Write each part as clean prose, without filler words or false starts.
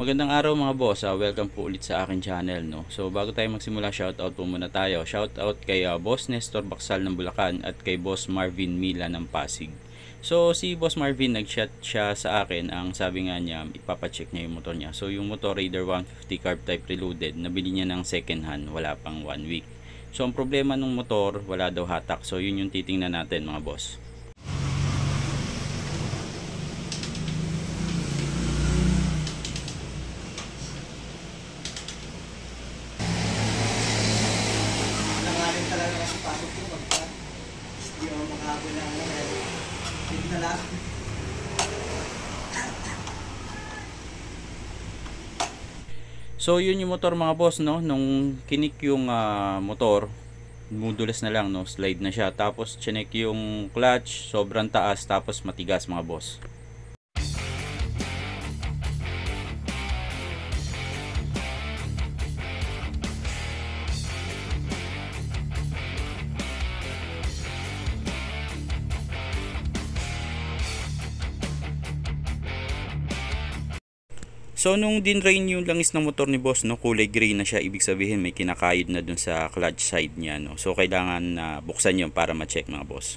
Magandang araw mga boss, welcome po ulit sa akin channel, no. So bago tayo magsimula, shoutout po muna tayo. Shoutout kay Boss Nestor Baksal ng Bulacan at kay Boss Marvin Mila ng Pasig. So si Boss Marvin nag-chat siya sa akin, ang sabi nga niya ipapacheck niya yung motor niya. So yung motor Raider 150 Carb Type Reloaded, nabili niya ng second hand, wala pang 1 week. So ang problema ng motor, wala daw hatak. So yun yung titingnan natin mga boss. Nangaling talaga kasi pasok ko pagka hindi ako makahabol na hindi na lang. So yun yung motor mga boss, no. Nung kinik yung motor, mudulas na lang, no, slide na siya. Tapos chinek yung clutch, sobrang taas, tapos matigas mga boss. So nung din-drain yung langis ng motor ni boss, no, kulay gray na siya, ibig sabihin may kinakayod na dun sa clutch side niya, no. So kailangan na buksan yun para ma-check mga boss.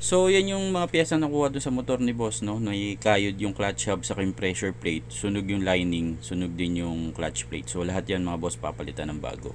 So yan yung mga piyesa nakuha doon sa motor ni boss, no. May kayod yung clutch hub sa yung pressure plate, sunog yung lining, sunog din yung clutch plate. So lahat yan mga boss papalitan ng bago.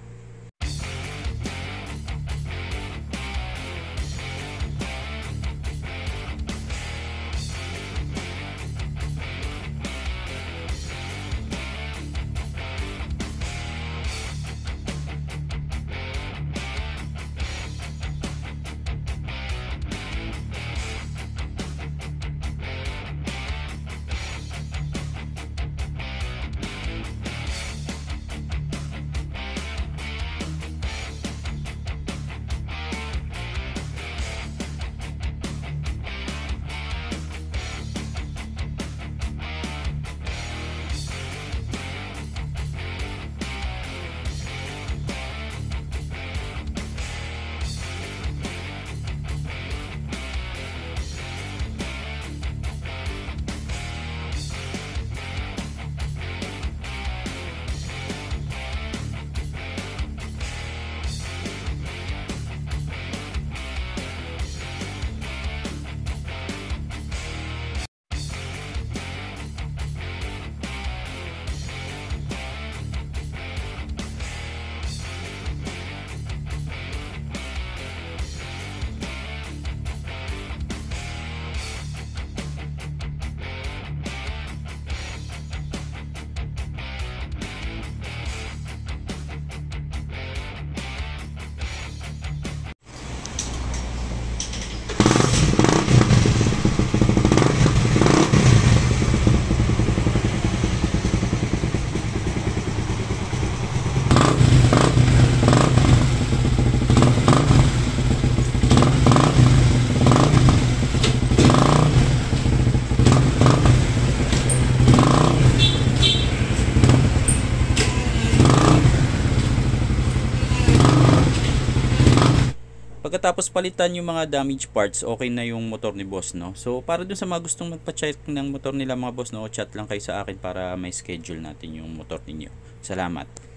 Pagkatapos palitan yung mga damage parts, okay na yung motor ni boss, no. So para dun sa mga gustong magpa-check ng motor nila mga boss, no, chat lang kayo sa akin para may schedule natin yung motor ninyo. Salamat.